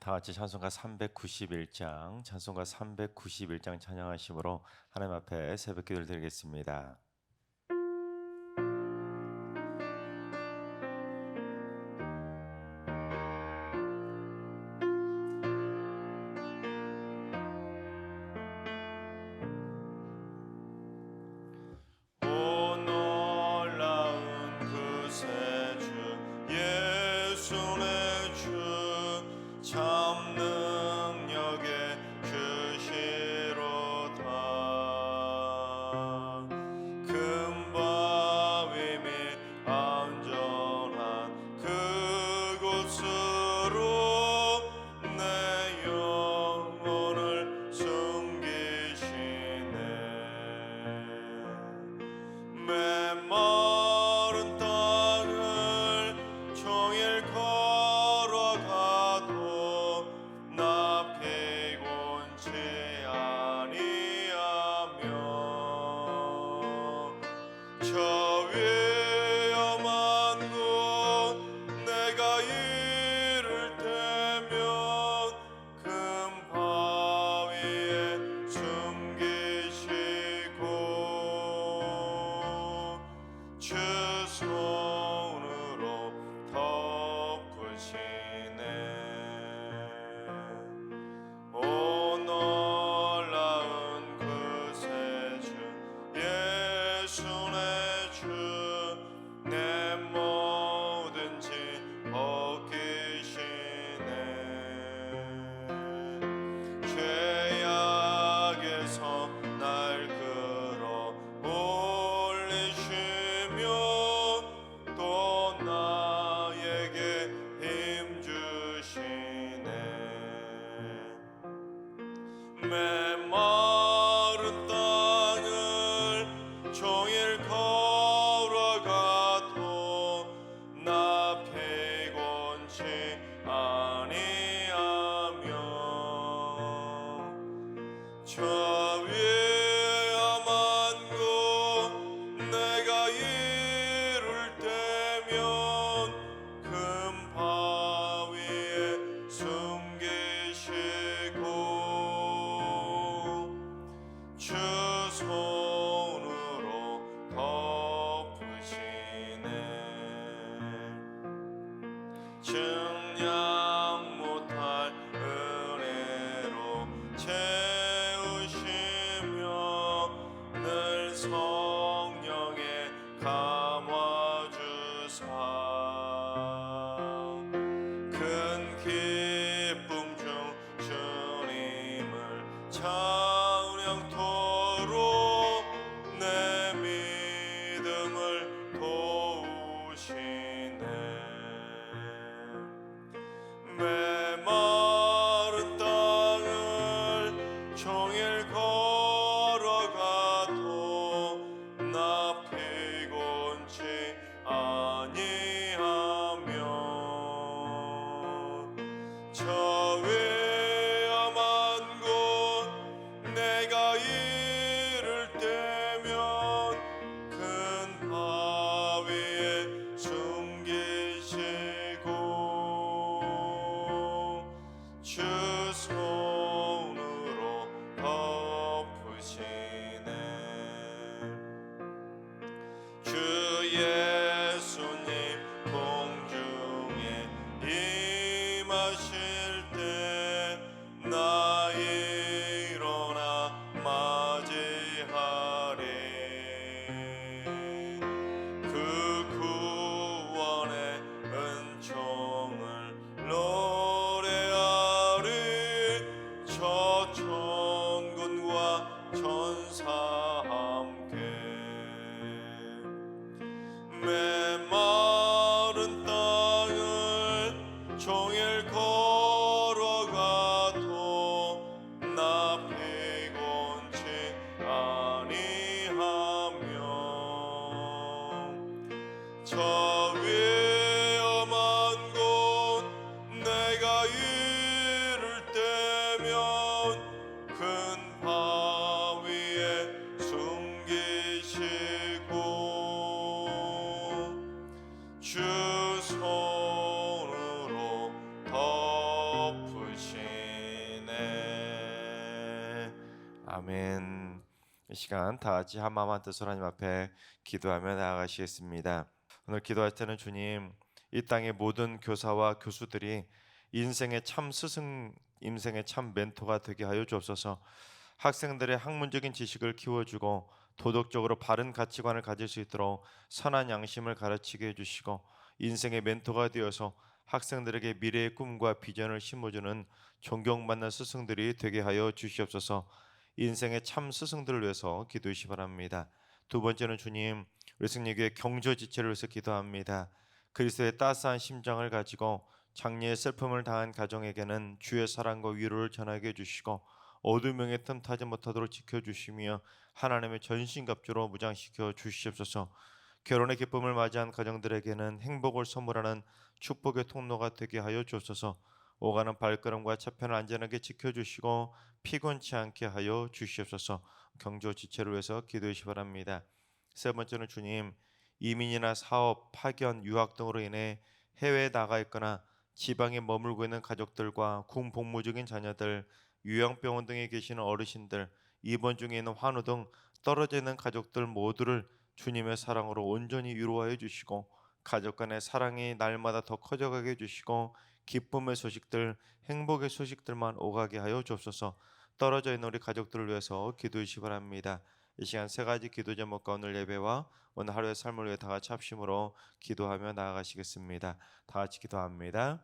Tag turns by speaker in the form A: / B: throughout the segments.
A: 다 같이 찬송가 391장 찬양하심으로 하나님 앞에 새벽 기도를 드리겠습니다.
B: 메마른 땅을 종일 걸어가도 나 피곤치 아니하며 저 위험한 곳 내가 이를 때면 금 바위에 숨기시고 주 손으로 덮으시네. 오 놀라운 그새 주 예수 내 주 내 모든 짐 벗기시네. 죄악에서 날 끌어 올리시며 또 나에게 힘 주시네. 메마른 땅을 종일 걸어가도 나 피곤치 아니하며 저 위험한 곳 내가 이를 때면 금 바위에 숨기시고 주 손으로 덮으시네. 증량 못할 은혜로 채우시며 늘 성령에 감화주사 큰 기쁨 중 주님을 찬양토록 내 믿음을 도우시네. 메마른 땅을 종일 걸어가도 나 피곤치 아니하며 저 위험한 곳 내가 이를 때면 큰 바위에 숨기시고
A: 아멘. 이 시간 다 같이 한 마음 한 뜻으로 하나님 앞에 기도하며 나아가시겠습니다. 오늘 기도할 때는 주님, 이 땅의 모든 교사와 교수들이 인생의 참 스승, 인생의 참 멘토가 되게 하여 주옵소서. 학생들의 학문적인 지식을 키워주고 도덕적으로 바른 가치관을 가질 수 있도록 선한 양심을 가르치게 해주시고, 인생의 멘토가 되어서 학생들에게 미래의 꿈과 비전을 심어주는 존경받는 스승들이 되게 하여 주시옵소서. 인생의 참 스승들을 위해서 기도하시 바랍니다. 두 번째는 주님, 우리 승리교회 경조지체를 위해서 기도합니다. 그리스도의 따스한 심장을 가지고 장래의 슬픔을 당한 가정에게는 주의 사랑과 위로를 전하게 해주시고, 어둠의 틈타지 못하도록 지켜주시며 하나님의 전신갑주로 무장시켜 주시옵소서. 결혼의 기쁨을 맞이한 가정들에게는 행복을 선물하는 축복의 통로가 되게 하여 주옵소서. 오가는 발걸음과 차편을 안전하게 지켜주시고 피곤치 않게 하여 주시옵소서. 경조지체를 위해서 기도하시 바랍니다. 세 번째는 주님, 이민이나 사업, 파견, 유학 등으로 인해 해외에 나가 있거나 지방에 머물고 있는 가족들과 군 복무 중인 자녀들, 요양병원 등에 계시는 어르신들, 입원 중에 있는 환우 등 떨어져 있는 가족들 모두를 주님의 사랑으로 온전히 위로하여 주시고, 가족 간의 사랑이 날마다 더 커져가게 해주시고, 기쁨의 소식들, 행복의 소식들만 오가게 하여 주옵소서. 떨어져 있는 우리 가족들을 위해서 기도해 주시 바랍니다. 이 시간 세 가지 기도 제목과 오늘 예배와 오늘 하루의 삶을 위해 다 같이 합심으로 기도하며 나아가시겠습니다. 다 같이 기도합니다.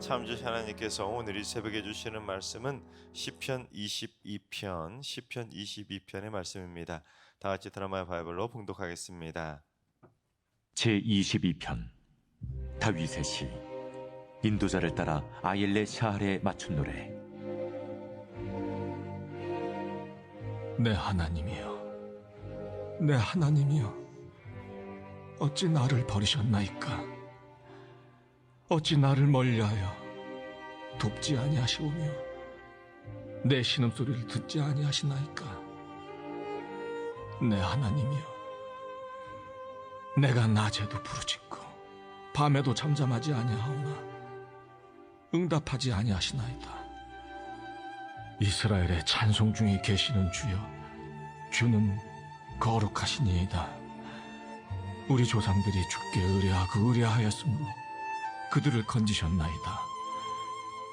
A: 참주신 하나님께서 오늘 이 새벽에 주시는 말씀은 시편 22편의 말씀입니다. 다 같이 드라마의 바이블로 봉독하겠습니다.
C: 제22편 다윗의 시. 인도자를 따라 아일레 샤할에 맞춘 노래.
D: 내 하나님이여, 내 하나님이여, 어찌 나를 버리셨나이까? 어찌 나를 멀리하여 돕지 아니하시오며 내 신음소리를 듣지 아니하시나이까? 내 하나님이여, 내가 낮에도 부르짖고 밤에도 잠잠하지 아니하오나 응답하지 아니하시나이다. 이스라엘의 찬송 중에 계시는 주여, 주는 거룩하시니이다. 우리 조상들이 주께 의뢰하였으므로 그들을 건지셨나이다.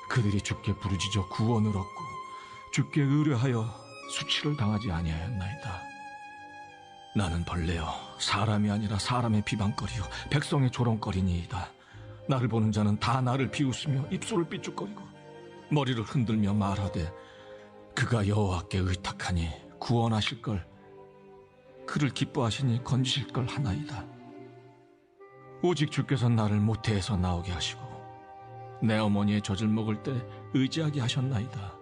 D: 그들이 주께 부르짖어 구원을 얻고 주께 의뢰하여 수치를 당하지 아니하였나이다. 나는 벌레여 사람이 아니라 사람의 비방거리요 백성의 조롱거리니이다. 나를 보는 자는 다 나를 비웃으며 입술을 삐죽거리고 머리를 흔들며 말하되 그가 여호와께 의탁하니 구원하실 걸, 그를 기뻐하시니 건지실 걸 하나이다. 오직 주께서 나를 모태에서 나오게 하시고 내 어머니의 젖을 먹을 때 의지하게 하셨나이다.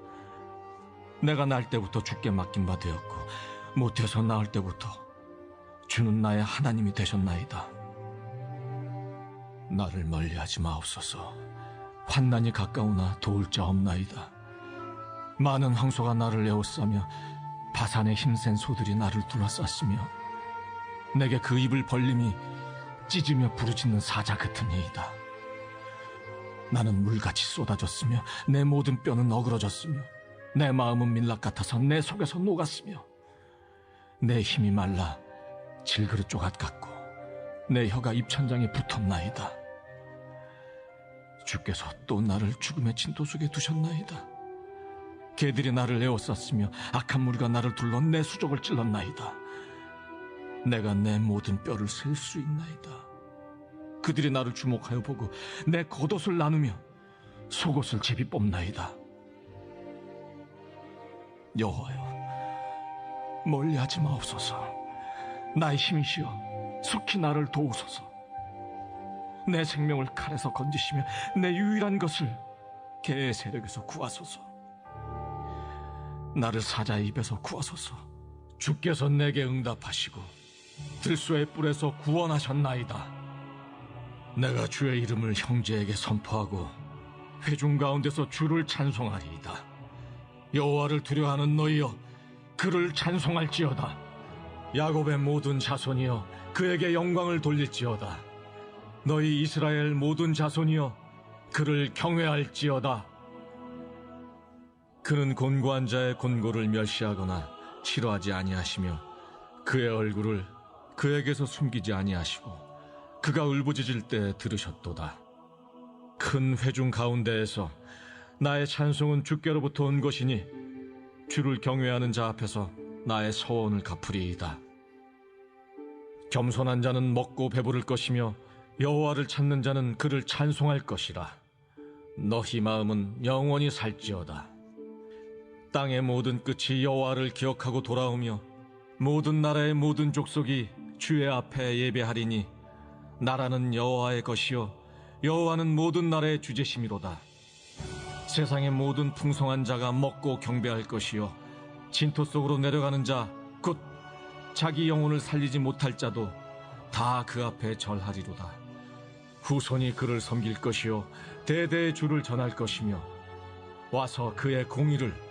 D: 내가 날 때부터 주께 맡긴 바 되었고 모태에서 나올 때부터 주는 나의 하나님이 되셨나이다. 나를 멀리하지 마옵소서. 환난이 가까우나 도울 자 없나이다. 많은 황소가 나를 에워싸며 바산의 힘센 소들이 나를 둘러쌌으며 내게 그 입을 벌림이 찢으며 부르짖는 사자 같으니이다. 나는 물같이 쏟아졌으며 내 모든 뼈는 어그러졌으며 내 마음은 밀랍 같아서 내 속에서 녹았으며 내 힘이 말라 질그릇 조각 같고 내 혀가 입천장에 붙었나이다. 주께서 또 나를 죽음의 진토 속에 두셨나이다. 개들이 나를 에워쌌으며 악한 무리가 나를 둘러 내 수족을 찔렀나이다. 내가 내 모든 뼈를 셀 수 있나이다. 그들이 나를 주목하여 보고 내 겉옷을 나누며 속옷을 제비 뽑나이다. 여호와여, 멀리하지 마옵소서. 나의 힘이시여, 속히 나를 도우소서. 내 생명을 칼에서 건지시며 내 유일한 것을 개의 세력에서 구하소서. 나를 사자의 입에서 구하소서. 주께서 내게 응답하시고 들소의 뿔에서 구원하셨나이다. 내가 주의 이름을 형제에게 선포하고 회중 가운데서 주를 찬송하리이다. 여호와를 두려워하는 너희여, 그를 찬송할지어다. 야곱의 모든 자손이여, 그에게 영광을 돌릴지어다. 너희 이스라엘 모든 자손이여, 그를 경외할지어다. 그는 곤고한 자의 곤고를 멸시하거나 싫어하지 아니하시며 그의 얼굴을 그에게서 숨기지 아니하시고 그가 울부짖을 때 들으셨도다. 큰 회중 가운데에서 나의 찬송은 주께로부터 온 것이니 주를 경외하는 자 앞에서 나의 서원을 갚으리이다. 겸손한 자는 먹고 배부를 것이며 여호와를 찾는 자는 그를 찬송할 것이라. 너희 마음은 영원히 살지어다. 땅의 모든 끝이 여호와를 기억하고 돌아오며 모든 나라의 모든 족속이 주의 앞에 예배하리니 나라는 여호와의 것이요 여호와는 모든 나라의 주제심이로다. 세상의 모든 풍성한 자가 먹고 경배할 것이요 진토 속으로 내려가는 자 곧 자기 영혼을 살리지 못할 자도 다 그 앞에 절하리로다. 후손이 그를 섬길 것이요 대대의 주를 전할 것이며 와서 그의 공의를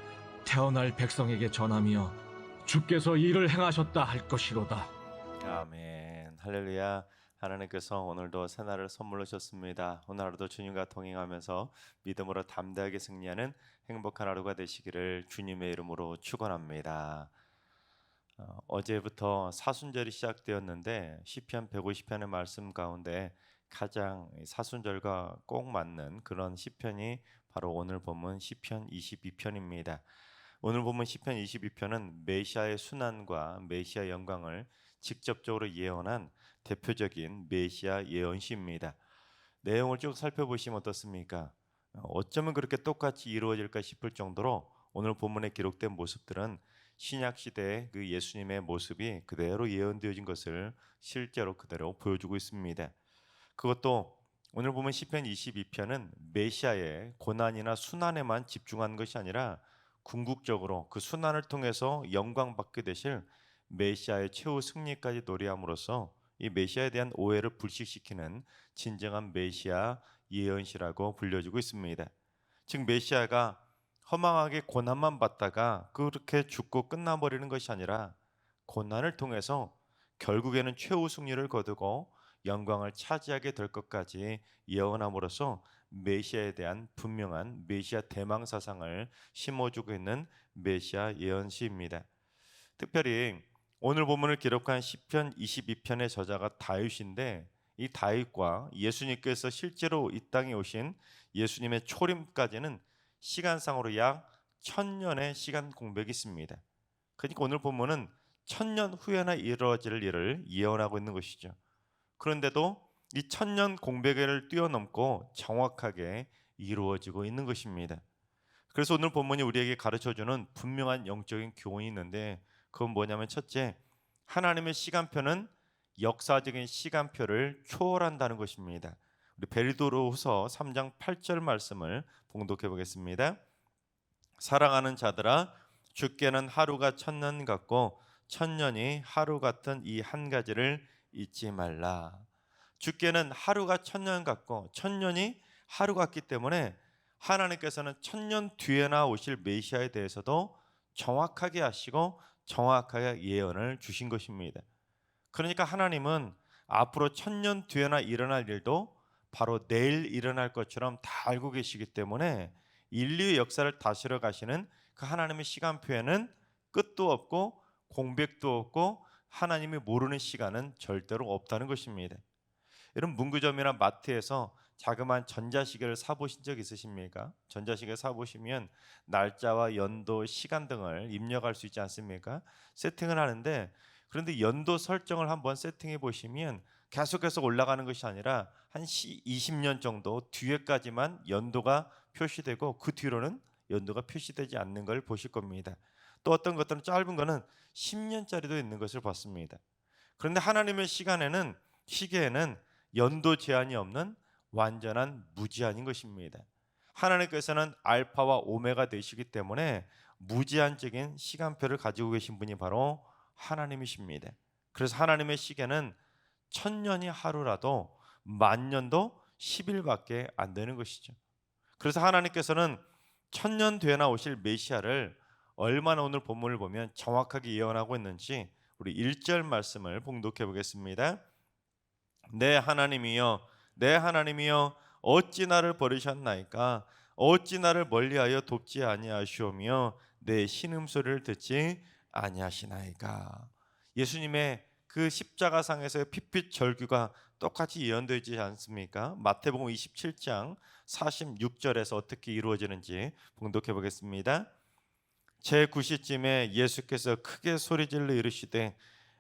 D: 태어날 백성에게 전하며 주께서 이를 행하셨다 할 것이로다.
A: 아멘. 할렐루야. 하나님께서 오늘도 새날을 선물로 주셨습니다. 오늘 하루도 주님과 동행하면서 믿음으로 담대하게 승리하는 행복한 하루가 되시기를 주님의 이름으로 축원합니다. 어제부터 사순절이 시작되었는데 시편 150편의 말씀 가운데 가장 사순절과 꼭 맞는 그런 시편이 바로 오늘 본문 시편 22편입니다. 오늘 본문 시편 22편은 메시아의 순환과 메시아 영광을 직접적으로 예언한 대표적인 메시아 예언시입니다. 내용을 쭉 살펴보시면 어떻습니까? 어쩌면 그렇게 똑같이 이루어질까 싶을 정도로 오늘 본문에 기록된 모습들은 신약 시대의 그 예수님의 모습이 그대로 예언되어진 것을 실제로 그대로 보여주고 있습니다. 그것도 오늘 보면 시편 22편은 메시아의 고난이나 순환에만 집중한 것이 아니라 궁극적으로 그 순환을 통해서 영광 받게 되실 메시아의 최후 승리까지 노래함으로써 이 메시아에 대한 오해를 불식시키는 진정한 메시아 예언시라고 불려지고 있습니다. 즉 메시아가 허망하게 고난만 받다가 그렇게 죽고 끝나버리는 것이 아니라 고난을 통해서 결국에는 최후 승리를 거두고 영광을 차지하게 될 것까지 예언함으로써 메시아에 대한 분명한 메시아 대망 사상을 심어주고 있는 메시아 예언시입니다. 특별히 오늘 본문을 기록한 시편 22편의 저자가 다윗인데 이 다윗과 예수님께서 실제로 이 땅에 오신 예수님의 초림까지는 시간상으로 약 1000년의 시간 공백이 있습니다. 그러니까 오늘 본문은 1000년 후에나 이루어질 일을 예언하고 있는 것이죠. 그런데도 이 1000년 공백을 뛰어넘고 정확하게 이루어지고 있는 것입니다. 그래서 오늘 본문이 우리에게 가르쳐주는 분명한 영적인 교훈이 있는데 그건 뭐냐면 첫째, 하나님의 시간표는 역사적인 시간표를 초월한다는 것입니다. 우리 베드로후서 3장 8절 말씀을 봉독해 보겠습니다. 사랑하는 자들아, 주께는 하루가 1000년 같고 1000년이 하루 같은 이 한 가지를 잊지 말라. 주께는 하루가 1000년 같고 1000년이 하루 같기 때문에 하나님께서는 1000년 뒤에나 오실 메시아에 대해서도 정확하게 아시고 정확하게 예언을 주신 것입니다. 그러니까 하나님은 앞으로 1000년 뒤에나 일어날 일도 바로 내일 일어날 것처럼 다 알고 계시기 때문에 인류의 역사를 다스려 가시는 그 하나님의 시간표에는 끝도 없고 공백도 없고 하나님이 모르는 시간은 절대로 없다는 것입니다. 여러분 문구점이나 마트에서 자그마한 전자시계를 사보신 적 있으십니까? 전자시계 사보시면 날짜와 연도, 시간 등을 입력할 수 있지 않습니까? 세팅을 하는데 그런데 연도 설정을 한번 세팅해 보시면 계속해서 올라가는 것이 아니라 한 20년 정도 뒤에까지만 연도가 표시되고 그 뒤로는 연도가 표시되지 않는 걸 보실 겁니다. 또 어떤 것들은 짧은 거는 10년짜리도 있는 것을 봤습니다. 그런데 하나님의 시계에는 연도 제한이 없는 완전한 무제한인 것입니다. 하나님께서는 알파와 오메가 되시기 때문에 무제한적인 시간표를 가지고 계신 분이 바로 하나님이십니다. 그래서 하나님의 시계는 1000년이 하루라도 만년도 10일밖에 안 되는 것이죠. 그래서 하나님께서는 1000년 뒤에나 오실 메시아를 얼마나 오늘 본문을 보면 정확하게 예언하고 있는지 우리 1절 말씀을 봉독해 보겠습니다. 내 하나님이여, 내 하나님이여, 어찌 나를 버리셨나이까? 어찌 나를 멀리하여 돕지 아니하시오며 내 신음소리를 듣지 아니하시나이까? 예수님의 그 십자가상에서의 핏빛 절규가 똑같이 예언되지 않습니까? 마태복음 27장 46절에서 어떻게 이루어지는지 봉독해 보겠습니다. 제9시쯤에 예수께서 크게 소리질러 이르시되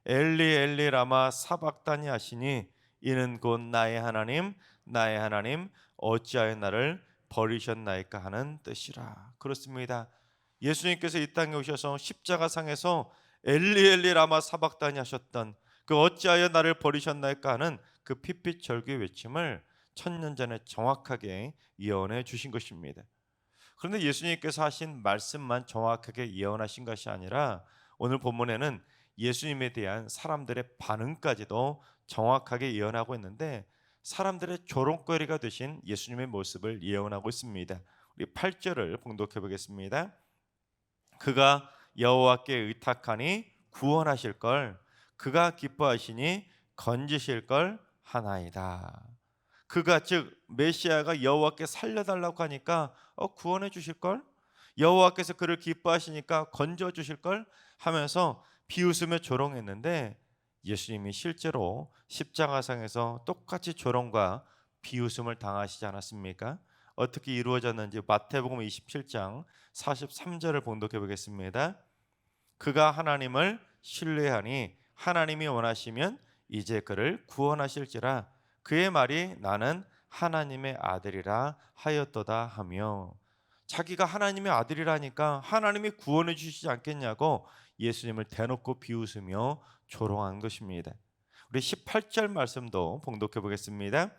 A: 엘리 엘리 라마 사박다니 하시니 이는 곧 나의 하나님 나의 하나님 어찌하여 나를 버리셨나이까 하는 뜻이라. 그렇습니다. 예수님께서 이 땅에 오셔서 십자가상에서 엘리 엘리 라마 사박다니 하셨던 그 어찌하여 나를 버리셨나이까 하는 그 핏빛 절규의 외침을 1000년 전에 정확하게 예언해 주신 것입니다. 그런데 예수님께서 하신 말씀만 정확하게 예언하신 것이 아니라 오늘 본문에는 예수님에 대한 사람들의 반응까지도 정확하게 예언하고 있는데 사람들의 조롱거리가 되신 예수님의 모습을 예언하고 있습니다. 우리 8절을 봉독해 보겠습니다. 그가 여호와께 의탁하니 구원하실 걸, 그가 기뻐하시니 건지실 걸 하나이다. 그가 즉 메시아가 여호와께 살려달라고 하니까 구원해 주실 걸, 여호와께서 그를 기뻐하시니까 건져 주실 걸 하면서 비웃으며 조롱했는데 예수님이 실제로 십자가상에서 똑같이 조롱과 비웃음을 당하시지 않았습니까? 어떻게 이루어졌는지 마태복음 27장 43절을 봉독해 보겠습니다. 그가 하나님을 신뢰하니 하나님이 원하시면 이제 그를 구원하실지라. 그의 말이 나는 하나님의 아들이라 하였도다 하며, 자기가 하나님의 아들이라니까 하나님이 구원해 주시지 않겠냐고 예수님을 대놓고 비웃으며 조롱한 것입니다. 우리 18절 말씀도 봉독해 보겠습니다.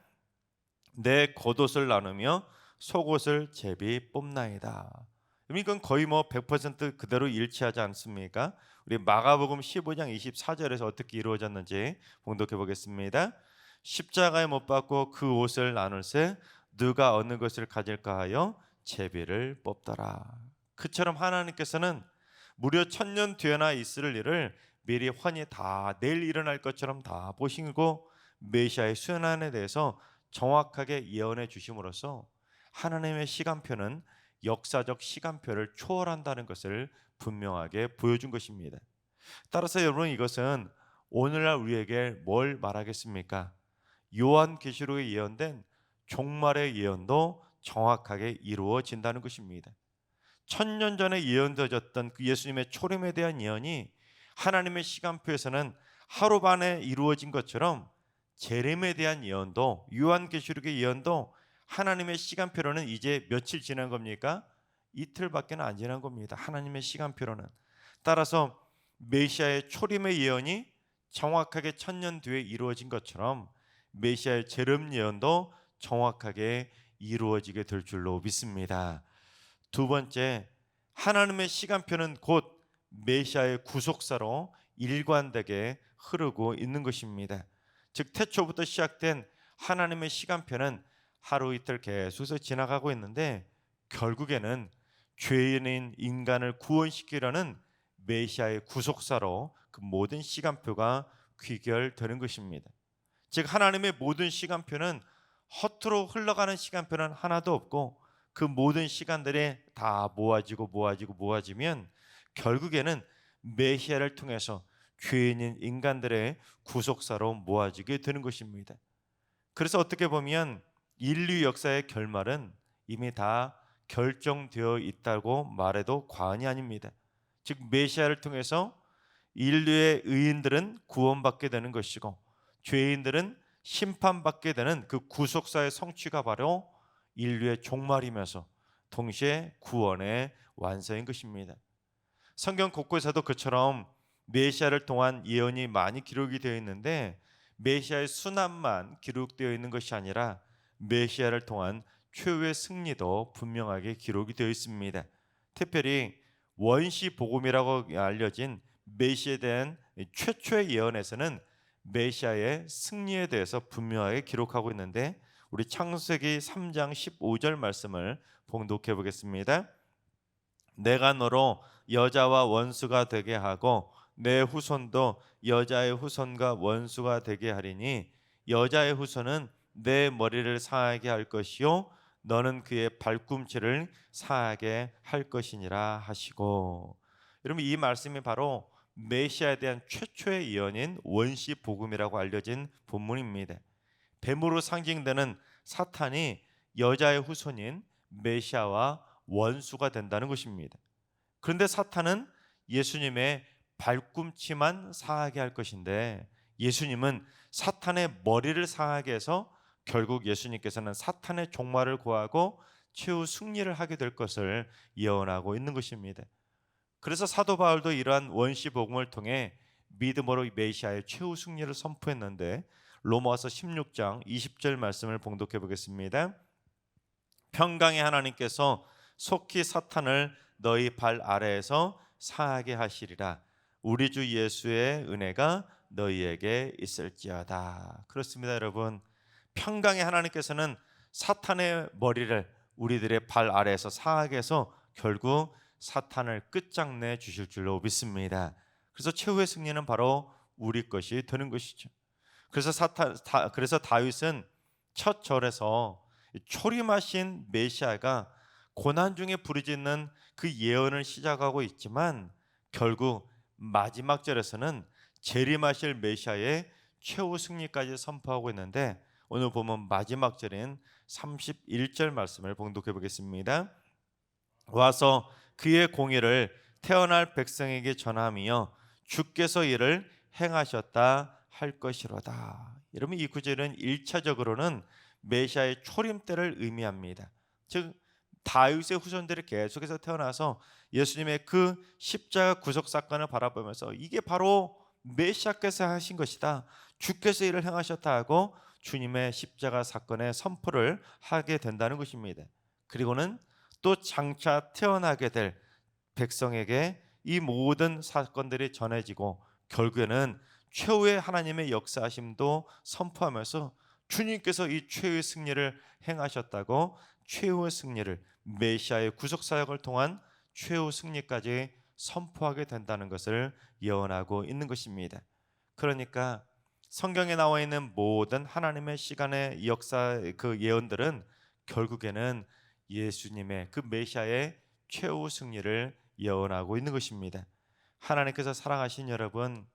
A: 내 겉옷을 나누며 속옷을 제비 뽑나이다. 이건 거의 100% 그대로 일치하지 않습니까? 우리 마가복음 15장 24절에서 어떻게 이루어졌는지 봉독해 보겠습니다. 십자가에 못 박고 그 옷을 나눌세 누가 어느 것을 가질까 하여 제비를 뽑더라. 그처럼 하나님께서는 무려 1000년 뒤에나 있을 일을 미리 훤히 다 내일 일어날 것처럼 다 보시고 메시아의 수련안에 대해서 정확하게 예언해 주심으로써 하나님의 시간표는 역사적 시간표를 초월한다는 것을 분명하게 보여준 것입니다. 따라서 여러분, 이것은 오늘날 우리에게 뭘 말하겠습니까? 요한계시록에 예언된 종말의 예언도 정확하게 이루어진다는 것입니다. 1000년 전에 예언되어졌던 그 예수님의 초림에 대한 예언이 하나님의 시간표에서는 하루 만에 이루어진 것처럼 재림에 대한 예언도, 요한계시록의 예언도 하나님의 시간표로는 이제 며칠 지난 겁니까? 이틀밖에 안 지난 겁니다. 하나님의 시간표로는. 따라서 메시아의 초림의 예언이 정확하게 1000년 뒤에 이루어진 것처럼 메시아의 재림 예언도 정확하게 이루어지게 될 줄로 믿습니다. 두 번째, 하나님의 시간표는 곧 메시아의 구속사로 일관되게 흐르고 있는 것입니다. 즉 태초부터 시작된 하나님의 시간표는 하루 이틀 계속해서 지나가고 있는데 결국에는 죄인인 인간을 구원시키려는 메시아의 구속사로 그 모든 시간표가 귀결되는 것입니다. 즉 하나님의 모든 시간표는 허투루 흘러가는 시간표는 하나도 없고 그 모든 시간들이 다 모아지면 결국에는 메시아를 통해서 죄인인 인간들의 구속사로 모아지게 되는 것입니다. 그래서 어떻게 보면 인류 역사의 결말은 이미 다 결정되어 있다고 말해도 과언이 아닙니다. 즉 메시아를 통해서 인류의 의인들은 구원받게 되는 것이고 죄인들은 심판받게 되는 그 구속사의 성취가 바로 인류의 종말이면서 동시에 구원의 완성인 것입니다. 성경 곳곳에서도 그처럼 메시아를 통한 예언이 많이 기록이 되어 있는데 메시아의 순환만 기록되어 있는 것이 아니라 메시아를 통한 최후의 승리도 분명하게 기록이 되어 있습니다. 특별히 원시 복음이라고 알려진 메시아에 대한 최초의 예언에서는 메시아의 승리에 대해서 분명하게 기록하고 있는데 우리 창세기 3장 15절 말씀을 봉독해 보겠습니다. 내가 너로 여자와 원수가 되게 하고 내 후손도 여자의 후손과 원수가 되게 하리니 여자의 후손은 내 머리를 상하게 할 것이요 너는 그의 발꿈치를 상하게 할 것이니라 하시고, 여러분 이 말씀이 바로 메시아에 대한 최초의 예언인 원시 복음이라고 알려진 본문입니다. 뱀으로 상징되는 사탄이 여자의 후손인 메시아와 원수가 된다는 것입니다. 그런데 사탄은 예수님의 발꿈치만 상하게 할 것인데 예수님은 사탄의 머리를 상하게 해서 결국 예수님께서는 사탄의 종말을 고하고 최후 승리를 하게 될 것을 예언하고 있는 것입니다. 그래서 사도 바울도 이러한 원시 복음을 통해 믿음으로 메시아의 최후 승리를 선포했는데 로마서 16장 20절 말씀을 봉독해 보겠습니다. 평강의 하나님께서 속히 사탄을 너희 발 아래에서 상하게 하시리라. 우리 주 예수의 은혜가 너희에게 있을지어다. 그렇습니다, 여러분. 평강의 하나님께서는 사탄의 머리를 우리들의 발 아래에서 상하게 해서 결국 사탄을 끝장내 주실 줄로 믿습니다. 그래서 최후의 승리는 바로 우리 것이 되는 것이죠. 그래서 다윗은 첫 절에서 초림하신 메시아가 고난 중에 부르짖는 그 예언을 시작하고 있지만 결국 마지막 절에서는 재림하실 메시아의 최후 승리까지 선포하고 있는데 오늘 보면 마지막 절인 31절 말씀을 봉독해 보겠습니다. 와서 그의 공의를 태어날 백성에게 전하며 주께서 이를 행하셨다 할 것이로다. 여러분 이 구절은 1차적으로는 메시아의 초림 때를 의미합니다. 즉 다윗의 후손들이 계속해서 태어나서 예수님의 그 십자가 구속 사건을 바라보면서 이게 바로 메시아께서 하신 것이다, 주께서 이를 행하셨다 하고 주님의 십자가 사건의 선포를 하게 된다는 것입니다. 그리고는 또 장차 태어나게 될 백성에게 이 모든 사건들이 전해지고 결국에는 최후의 하나님의 역사하심도 선포하면서 주님께서 이 최후의 승리를 행하셨다고 최후의 승리를, 메시아의 구속 사역을 통한 최후 승리까지 선포하게 된다는 것을 예언하고 있는 것입니다. 그러니까 성경에 나와 있는 모든 하나님의 시간의 역사 그 예언들은 결국에는 예수님의 그 메시아의 최후 승리를 예언하고 있는 것입니다. 하나님께서 사랑하신 여러분,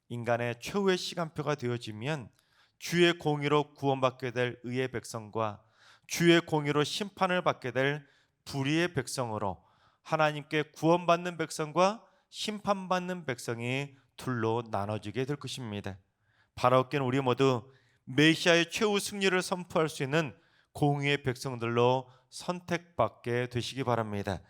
A: 인간의 최후의 시간표가 되어지면 주의 공의로 구원받게 될 의의 백성과 주의 공의로 심판을 받게 될 불의의 백성으로 하나님께 구원받는 백성과 심판받는 백성이 둘로 나눠지게 될 것입니다. 바라옵기는 우리 모두 메시아의 최후 승리를 선포할 수 있는 공의의 백성들로 선택받게 되시기 바랍니다.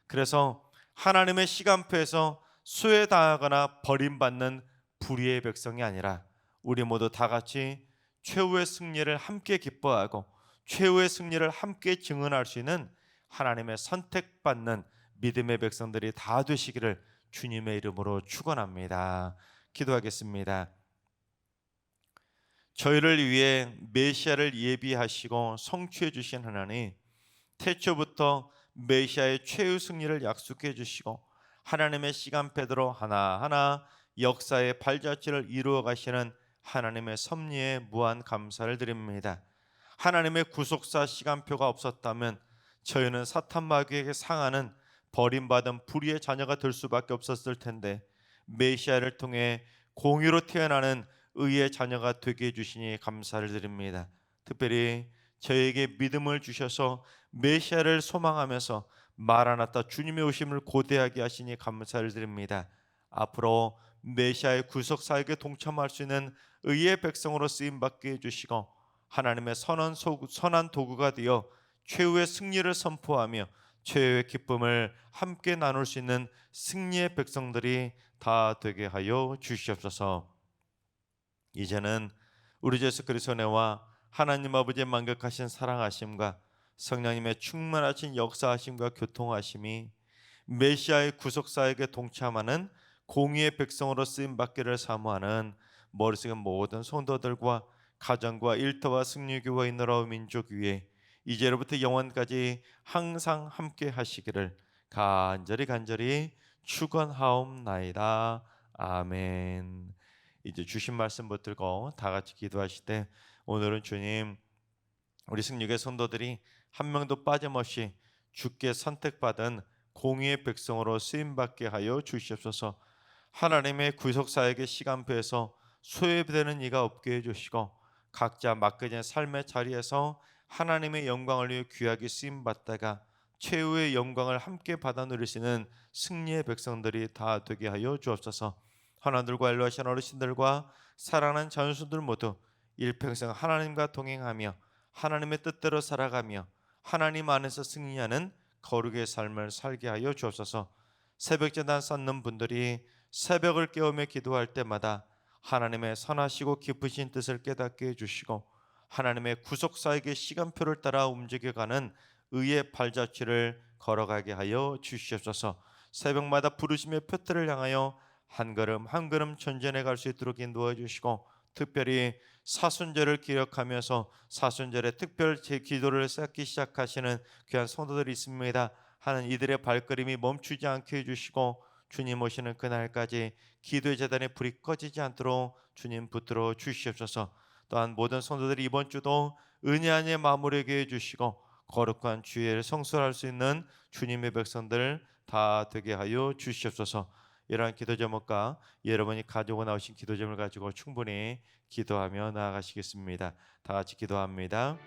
A: 그래서 하나님의 시간표에서 수혜당하거나 버림받는 불의의 백성이 아니라 우리 모두 다 같이 최후의 승리를 함께 기뻐하고 최후의 승리를 함께 증언할 수 있는 하나님의 선택받는 믿음의 백성들이 다 되시기를 주님의 이름으로 축원합니다. 기도하겠습니다. 저희를 위해 메시아를 예비하시고 성취해 주신 하나님, 태초부터 메시아의 최후 승리를 약속해 주시고 하나님의 시간표대로 하나하나 역사의 발자취를 이루어 가시는 하나님의 섭리에 무한 감사를 드립니다. 하나님의 구속사 시간표가 없었다면 저희는 사탄 마귀에게 상하는 버림받은 불의의 자녀가 될 수밖에 없었을 텐데 메시아를 통해 공의로 태어나는 의의 자녀가 되게 해주시니 감사를 드립니다. 특별히 저에게 믿음을 주셔서 메시아를 소망하면서 마라나타 주님의 오심을 고대하게 하시니 감사를 드립니다. 앞으로 메시아의 구속 사역에 동참할 수 있는 의의 백성으로 쓰임 받게 해주시고 하나님의 선한 도구가 되어 최후의 승리를 선포하며 최후의 기쁨을 함께 나눌 수 있는 승리의 백성들이 다 되게 하여 주시옵소서. 이제는 우리 주 예수 그리스도의 은혜와 하나님 아버지의 만극하신 사랑하심과 성령님의 충만하신 역사하심과 교통하심이 메시아의 구속사역에 동참하는 공의의 백성으로 쓰임받기를 사모하는 머릿속의 모든 성도들과 가정과 일터와 승리교와 인나라와 민족 위에 이제로부터 영원까지 항상 함께 하시기를 간절히 축원하옵나이다. 아멘. 이제 주신 말씀 붙들고 다 같이 기도하실 때, 오늘은 주님, 우리 승리교회 성도들이 한 명도 빠짐없이 주께 선택받은 공의의 백성으로 쓰임받게 하여 주시옵소서. 하나님의 구속사역의 시간표에서 소외되는 이가 없게 해주시고 각자 맡겨진 삶의 자리에서 하나님의 영광을 위해 귀하게 쓰임받다가 최후의 영광을 함께 받아 누리시는 승리의 백성들이 다 되게 하여 주옵소서. 하나님들과 엘로하신 어르신들과 사랑하는 자녀들 모두 일평생 하나님과 동행하며 하나님의 뜻대로 살아가며 하나님 안에서 승리하는 거룩의 삶을 살게 하여 주옵소서. 새벽제단 쌓는 분들이 새벽을 깨우며 기도할 때마다 하나님의 선하시고 깊으신 뜻을 깨닫게 해주시고 하나님의 구속사역의 시간표를 따라 움직여가는 의의 발자취를 걸어가게 하여 주시옵소서. 새벽마다 부르심의 표틀을 향하여 한 걸음 한 걸음 전진해 갈 수 있도록 인도해 주시고 특별히 사순절을 기억하면서 사순절에 특별 제 기도를 쌓기 시작하시는 귀한 성도들이 있습니다. 하는 이들의 발걸음이 멈추지 않게 해주시고 주님 오시는 그날까지 기도의 제단에 불이 꺼지지 않도록 주님 붙들어 주시옵소서. 또한 모든 성도들이 이번 주도 은혜 안에 마무리하게 해주시고 거룩한 주의를 성수할 수 있는 주님의 백성들 다 되게 하여 주시옵소서. 이러한 기도 제목과 여러분이 가지고 나오신 기도 제목을 가지고 충분히 기도하며 나아가시겠습니다. 다 같이 기도합니다.